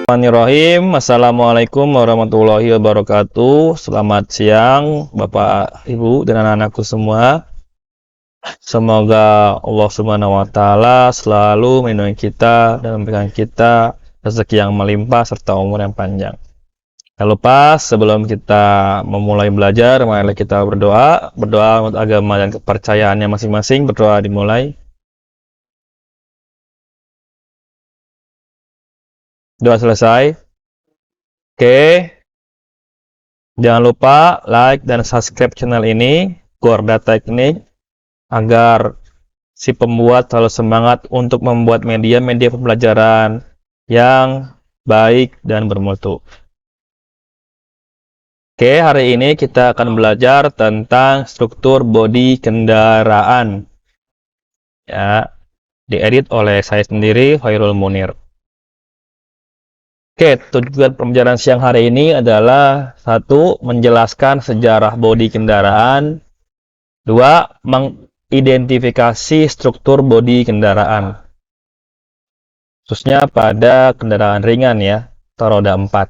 Bismillahirrahmanirrahim. Assalamualaikum warahmatullahi wabarakatuh. Selamat siang Bapak, Ibu, dan anak-anakku semua. Semoga Allah Subhanahu wa Ta'ala selalu melindungi kita dan memberikan kita rezeki yang melimpah serta umur yang panjang. Jangan lupa sebelum kita memulai belajar, mari kita berdoa untuk agama dan kepercayaannya masing-masing. Berdoa dimulai. Doa selesai. Oke. Jangan lupa like dan subscribe channel ini, Gorda Teknik, agar si pembuat selalu semangat untuk membuat media-media pembelajaran yang baik dan bermutu. Oke, hari ini kita akan belajar tentang struktur bodi kendaraan. Ya, diedit oleh saya sendiri, Khairul Munir. Oke, tujuan pembelajaran siang hari ini adalah 1. Menjelaskan sejarah bodi kendaraan. 2. Mengidentifikasi struktur bodi kendaraan. Khususnya pada kendaraan ringan ya, atau roda 4.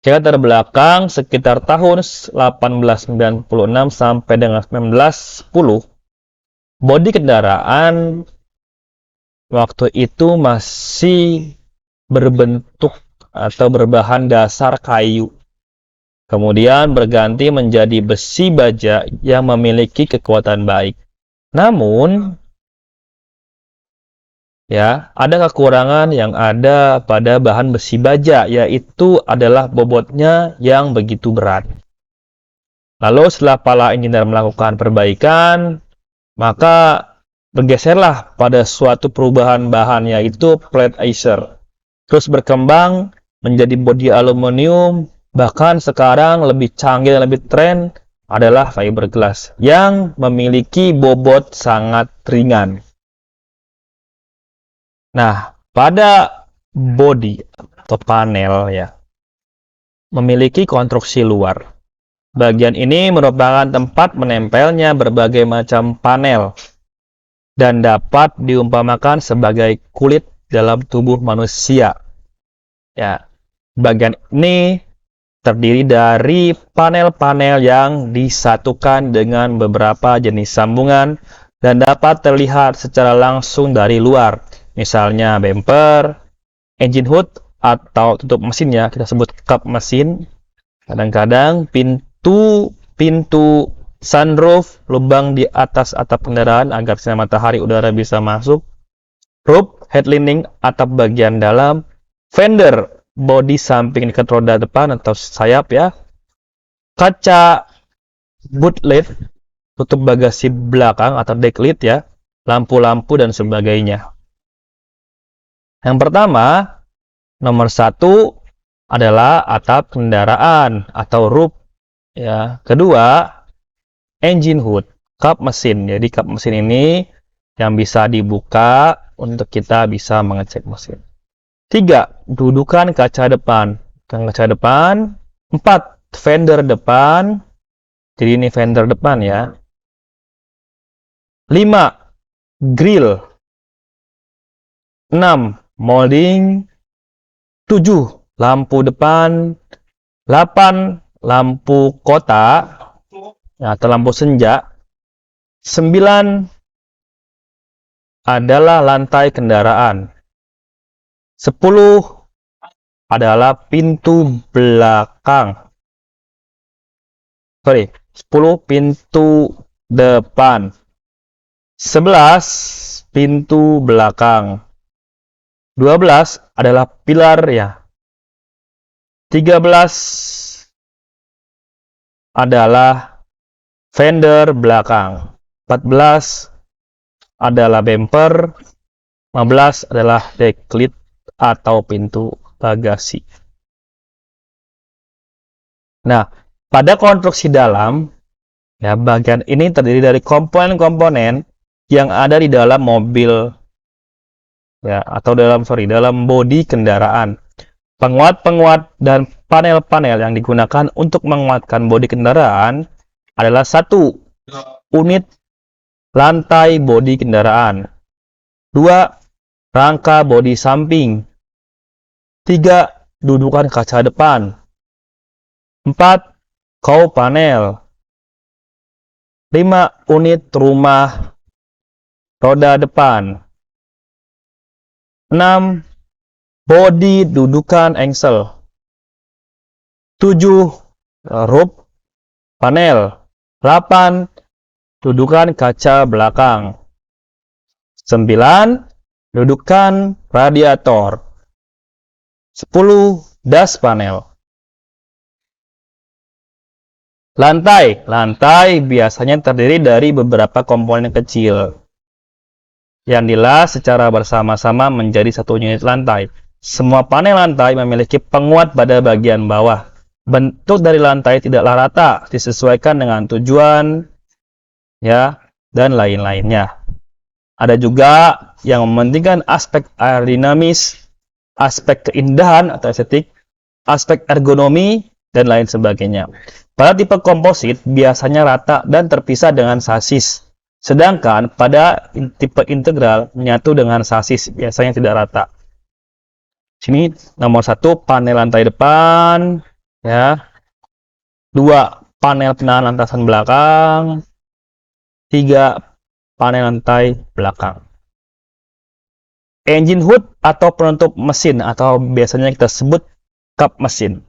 Kita terbelakang sekitar tahun 1896 sampai dengan 1910. Bodi kendaraan waktu itu masih berbentuk atau berbahan dasar kayu. Kemudian berganti menjadi besi baja yang memiliki kekuatan baik. Namun, ya, ada kekurangan yang ada pada bahan besi baja, yaitu adalah bobotnya yang begitu berat. Lalu setelah para engineer melakukan perbaikan, maka bergeserlah pada suatu perubahan bahan, yaitu plate acer. Terus berkembang menjadi bodi aluminium, bahkan sekarang lebih canggih dan lebih tren adalah fiberglass yang memiliki bobot sangat ringan. Nah, pada bodi atau panel ya, memiliki konstruksi luar. Bagian ini merupakan tempat menempelnya berbagai macam panel dan dapat diumpamakan sebagai kulit dalam tubuh manusia. Ya, bagian ini terdiri dari panel-panel yang disatukan dengan beberapa jenis sambungan dan dapat terlihat secara langsung dari luar. Misalnya bumper, engine hood atau tutup mesinnya, kita sebut kap mesin. Kadang-kadang pintu sunroof, lubang di atas atap kendaraan agar sinar matahari udara bisa masuk. Roof, headlining, atap bagian dalam. Fender, bodi samping dekat roda depan atau sayap ya. Kaca boot lid, tutup bagasi belakang atau deck lid ya. Lampu-lampu dan sebagainya. Yang pertama, nomor 1 adalah atap kendaraan atau roof ya. Kedua, engine hood, kap mesin. Jadi kap mesin ini yang bisa dibuka untuk kita bisa mengecek mesin. 3. Dudukan kaca depan. Kaca depan. 4. Fender depan. Jadi ini fender depan ya. 5. Grill. 6. Molding. 7. Lampu depan. 8. Lampu kota atau lampu senja. 9 adalah lantai kendaraan. 10 adalah pintu belakang. 10 pintu depan. 11 pintu belakang. 12 adalah pilar ya. 13 adalah fender belakang. 14 adalah bumper. 15 adalah deck lid atau pintu bagasi. Nah, pada konstruksi dalam ya, bagian ini terdiri dari komponen-komponen yang ada di dalam mobil ya, atau dalam bodi kendaraan. Penguat-penguat dan panel-panel yang digunakan untuk menguatkan bodi kendaraan adalah 1. Unit lantai bodi kendaraan. 2. rangka bodi samping. 3. Dudukan kaca depan. 4. Cowl panel. 5. Unit rumah roda depan. 6. Bodi dudukan engsel. 7. Roof panel. 8. Dudukan kaca belakang. 9. Dudukan radiator. 10. Das panel. Lantai. Lantai biasanya terdiri dari beberapa komponen kecil yang dilas secara bersama-sama menjadi satu unit lantai. Semua panel lantai memiliki penguat pada bagian bawah. Bentuk dari lantai tidaklah rata, disesuaikan dengan tujuan, ya, dan lain-lainnya. Ada juga yang mementingkan aspek aerodinamis, aspek keindahan atau estetik, aspek ergonomi, dan lain sebagainya. Pada tipe komposit biasanya rata dan terpisah dengan sasis. Sedangkan pada tipe integral menyatu dengan sasis, biasanya tidak rata. Sini nomor 1 panel lantai depan, ya. 2 panel penahan lantasan belakang. 3 panel lantai belakang. Engine hood atau penutup mesin atau biasanya kita sebut kap mesin.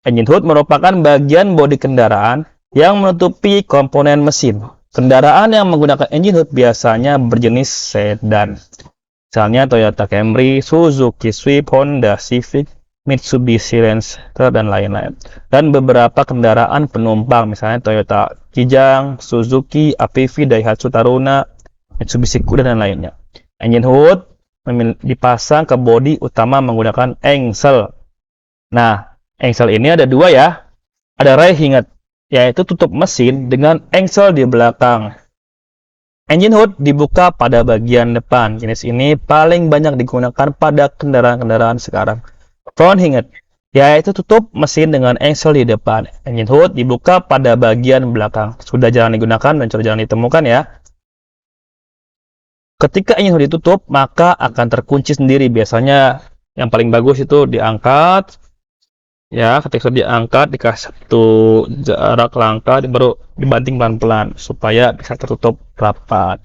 Engine hood merupakan bagian bodi kendaraan yang menutupi komponen mesin. Kendaraan yang menggunakan engine hood biasanya berjenis sedan. Misalnya Toyota Camry, Suzuki Swift, Honda Civic, Mitsubishi Lancer, dan lain-lain. Dan beberapa kendaraan penumpang, misalnya Toyota Kijang, Suzuki, APV, Daihatsu Taruna, Mitsubishi Kuda, dan lainnya. Engine hood dipasang ke bodi utama menggunakan engsel. Nah, engsel ini ada 2 ya. Ada ray hinget, yaitu tutup mesin dengan engsel di belakang. Engine hood dibuka pada bagian depan. Jenis ini paling banyak digunakan pada kendaraan-kendaraan sekarang. Front hinget, yaitu tutup mesin dengan engsel di depan. Engine hood dibuka pada bagian belakang. Sudah jarang digunakan dan jarang ditemukan ya. Ketika engine hood ditutup, maka akan terkunci sendiri. Biasanya yang paling bagus itu diangkat. Ya, ketika diangkat, dikasih satu jarak langkah, baru dibanting pelan-pelan supaya bisa tertutup rapat.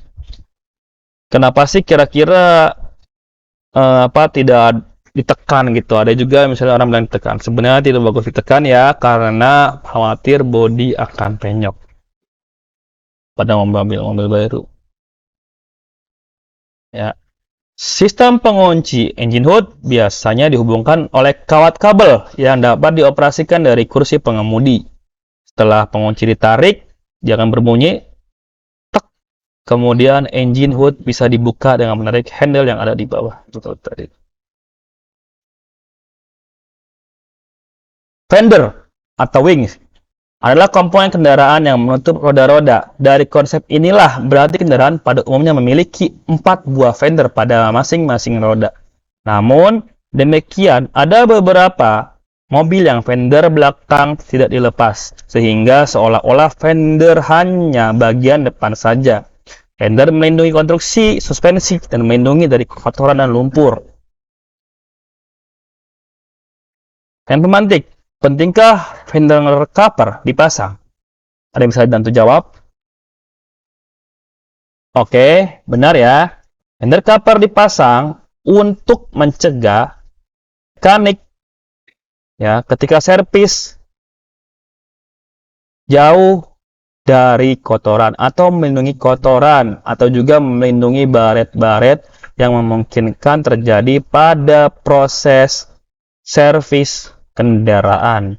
Kenapa sih kira-kira tidak ditekan gitu? Ada juga misalnya orang bilang ditekan. Sebenarnya tidak bagus ditekan ya, karena khawatir bodi akan penyok pada mobil-mobil baru. Ya. Sistem pengunci engine hood biasanya dihubungkan oleh kawat kabel yang dapat dioperasikan dari kursi pengemudi. Setelah pengunci ditarik, dia akan berbunyi tek. Kemudian engine hood bisa dibuka dengan menarik handle yang ada di bawah. Fender atau wings adalah komponen kendaraan yang menutup roda-roda. Dari konsep inilah berarti kendaraan pada umumnya memiliki 4 buah fender pada masing-masing roda. Namun, demikian ada beberapa mobil yang fender belakang tidak dilepas, sehingga seolah-olah fender hanya bagian depan saja. Fender melindungi konstruksi, suspensi, dan melindungi dari kotoran dan lumpur. Yang pemantik, pentingkah fender cover dipasang? Ada yang bisa bantu jawab? Oke, benar ya. Fender cover dipasang untuk mencegah mekanik ya ketika servis jauh dari kotoran atau melindungi kotoran atau juga melindungi baret-baret yang memungkinkan terjadi pada proses servis kendaraan.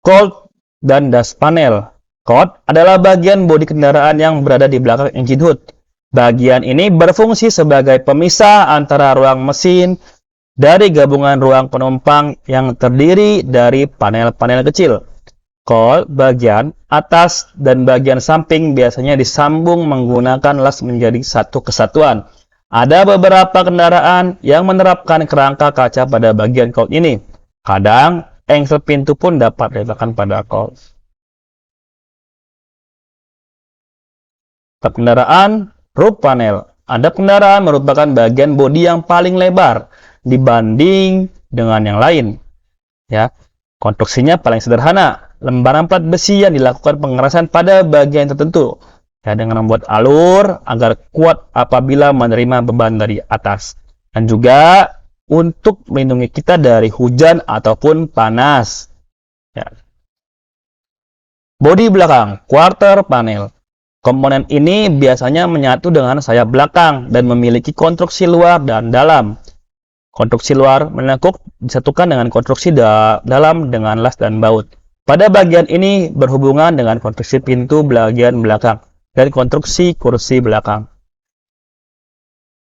Cold dan dust panel. Cold adalah bagian bodi kendaraan yang berada di belakang engine hood. Bagian ini berfungsi sebagai pemisah antara ruang mesin dari gabungan ruang penumpang yang terdiri dari panel-panel kecil. Cold bagian atas dan bagian samping biasanya disambung menggunakan las menjadi satu kesatuan. Ada beberapa kendaraan yang menerapkan kerangka kaca pada bagian cold ini. Kadang, engsel pintu pun dapat diletakkan pada cold. Kendaraan, roof panel. Atap kendaraan merupakan bagian bodi yang paling lebar dibanding dengan yang lain. Ya, konstruksinya paling sederhana, lembaran plat besi yang dilakukan pengerasan pada bagian tertentu, ya, dengan membuat alur agar kuat apabila menerima beban dari atas, dan juga untuk melindungi kita dari hujan ataupun panas. Ya. Bodi belakang, quarter panel. Komponen ini biasanya menyatu dengan sayap belakang dan memiliki konstruksi luar dan dalam. Konstruksi luar menekuk disatukan dengan konstruksi dalam dengan las dan baut. Pada bagian ini berhubungan dengan konstruksi pintu bagian belakang dan konstruksi kursi belakang.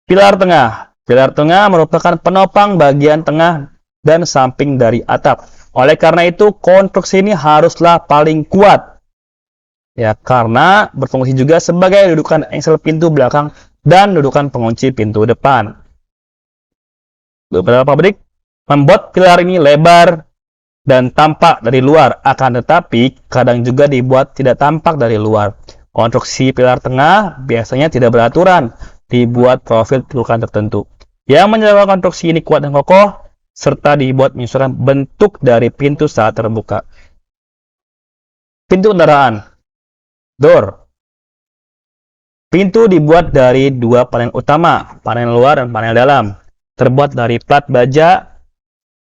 Pilar tengah. Pilar tengah merupakan penopang bagian tengah dan samping dari atap. Oleh karena itu, konstruksi ini haruslah paling kuat. Ya, karena berfungsi juga sebagai dudukan engsel pintu belakang dan dudukan pengunci pintu depan. Beberapa pabrik membuat pilar ini lebar dan tampak dari luar, akan tetapi kadang juga dibuat tidak tampak dari luar. Konstruksi pilar tengah biasanya tidak beraturan, dibuat profil turunan tertentu, yang menyebabkan konstruksi ini kuat dan kokoh, serta dibuat menyesuaikan bentuk dari pintu saat terbuka. Pintu kendaraan, door. Pintu dibuat dari dua panel utama, panel luar dan panel dalam. Terbuat dari plat baja,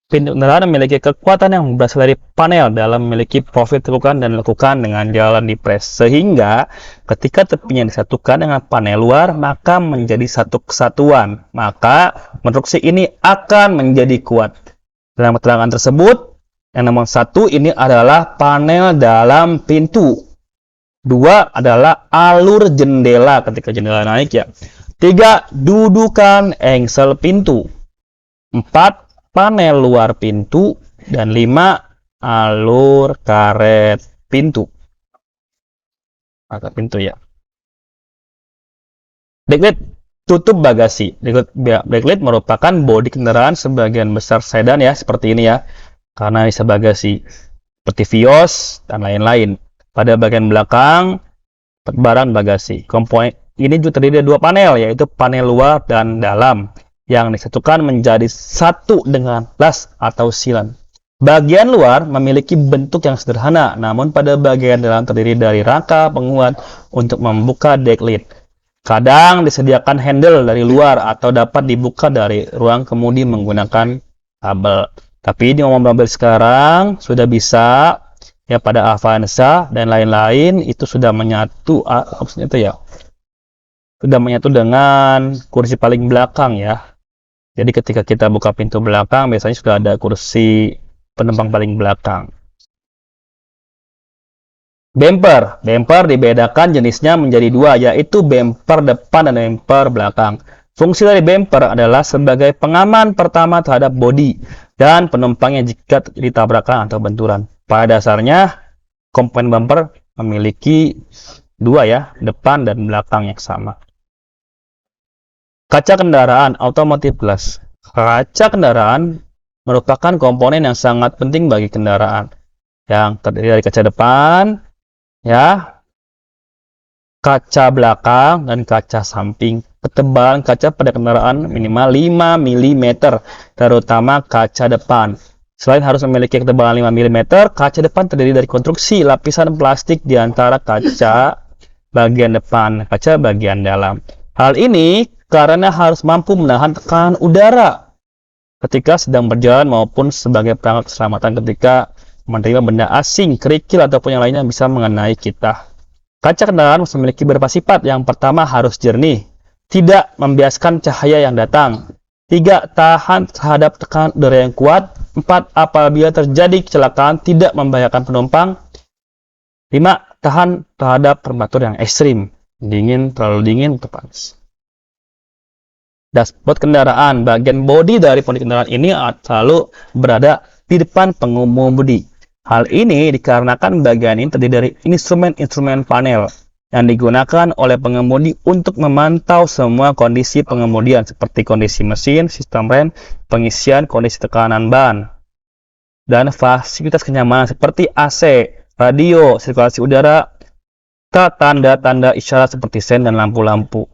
pintu kendaraan memiliki kekuatan yang berasal dari panel dalam memiliki profil tekukan dan lekukan dengan jalan dipres, sehingga ketika tepinya disatukan dengan panel luar maka menjadi satu kesatuan, maka konstruksi ini akan menjadi kuat. Dalam keterangan tersebut, yang nomor 1 ini adalah panel dalam pintu, 2 adalah alur jendela ketika jendela naik, ya. 3. Dudukan engsel pintu. 4. Panel luar pintu. Dan 5. Alur karet pintu. Karet pintu, ya. Backlight tutup bagasi. Backlight merupakan bodi kendaraan sebagian besar sedan, ya, seperti ini, ya. Karena bisa bagasi seperti Vios dan lain-lain. Pada bagian belakang barang bagasi. Komponen ini juga terdiri dari dua panel, yaitu panel luar dan dalam, yang disatukan menjadi satu dengan las atau silan. Bagian luar memiliki bentuk yang sederhana, namun pada bagian dalam terdiri dari rangka penguat untuk membuka backlight. Kadang disediakan handle dari luar atau dapat dibuka dari ruang kemudi menggunakan kabel. Tapi di mobil sekarang sudah bisa, ya, pada Avanza dan lain-lain itu sudah menyatu, maksudnya itu, ya, sudah menyatu dengan kursi paling belakang, ya. Jadi ketika kita buka pintu belakang biasanya sudah ada kursi penumpang paling belakang. Bumper dibedakan jenisnya menjadi dua, yaitu bumper depan dan bumper belakang. Fungsi dari bumper adalah sebagai pengaman pertama terhadap bodi dan penumpangnya jika ditabrakan atau benturan. Pada dasarnya, komponen bumper memiliki dua, ya, depan dan belakang yang sama. Kaca kendaraan, automotive glass. Kaca kendaraan merupakan komponen yang sangat penting bagi kendaraan, yang terdiri dari kaca depan, ya, kaca belakang, dan kaca samping. Ketebalan kaca pada kendaraan minimal 5 mm, terutama kaca depan. Selain harus memiliki ketebalan 5 mm, kaca depan terdiri dari konstruksi lapisan plastik di antara kaca bagian depan, kaca bagian dalam. Hal ini karena harus mampu menahan tekanan udara ketika sedang berjalan maupun sebagai perangkat keselamatan ketika menerima benda asing, kerikil, ataupun yang lainnya bisa mengenai kita. Kaca kendaraan memiliki beberapa sifat. Yang pertama, harus jernih, tidak membiaskan cahaya yang datang. 3. Tahan terhadap tekanan udara yang kuat. 4. Apabila terjadi kecelakaan tidak membahayakan penumpang. 5. Tahan terhadap temperatur yang ekstrim, dingin, terlalu dingin atau panas. Dashboard kendaraan, bagian bodi dari bodi kendaraan ini selalu berada di depan pengemudi. Hal ini dikarenakan bagian ini terdiri dari instrumen-instrumen panel yang digunakan oleh pengemudi untuk memantau semua kondisi pengemudian seperti kondisi mesin, sistem rem, pengisian, kondisi tekanan ban, dan fasilitas kenyamanan seperti AC, radio, sirkulasi udara, tanda-tanda isyarat seperti sen dan lampu-lampu.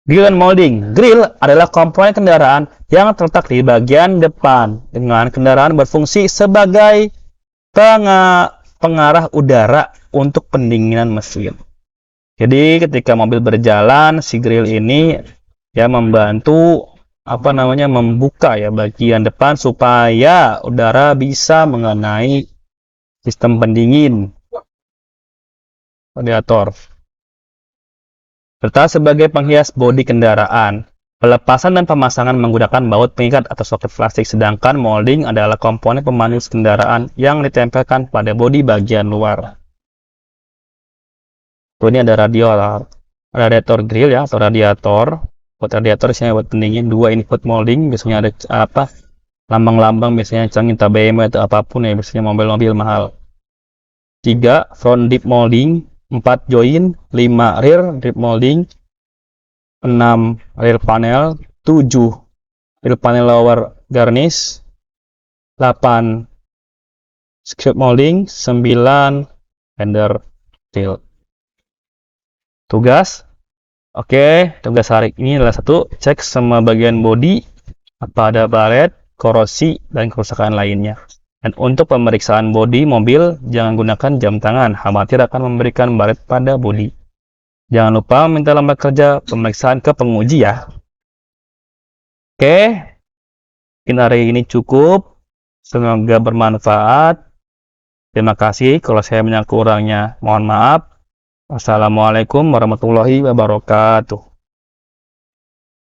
Grill and molding. Grill adalah komponen kendaraan yang terletak di bagian depan, dengan kendaraan berfungsi sebagai pengarah udara untuk pendinginan mesin. Jadi ketika mobil berjalan, si grill ini ya membantu membuka ya bagian depan supaya udara bisa mengenai sistem pendingin radiator. Serta sebagai penghias bodi kendaraan. Pelepasan dan pemasangan menggunakan baut pengikat atau soket plastik, sedangkan molding adalah komponen pemanis kendaraan yang ditempelkan pada bodi bagian luar. Tuh, ini ada radiator grill ya, atau radiator. Buat radiator biasanya buat pendingin. 2 ini buat molding, biasanya ada lambang-lambang, biasanya Canggita BMW atau apapun ya, biasanya mobil-mobil mahal. 3 front deep molding, 4 join, 5 rear deep molding, 6 rear panel, 7 rear panel lower garnish, 8 strip molding, 9 fender steel. Tugas hari ini adalah 1, cek semua bagian bodi apa ada baret, korosi, dan kerusakan lainnya. Dan untuk pemeriksaan bodi mobil, jangan gunakan jam tangan, khawatir akan memberikan baret pada bodi. Jangan lupa minta lambat kerja pemeriksaan ke penguji ya. Oke, mungkin hari ini cukup. Semoga bermanfaat. Terima kasih. Kalau saya kurangnya, mohon maaf. Wassalamualaikum warahmatullahi wabarakatuh.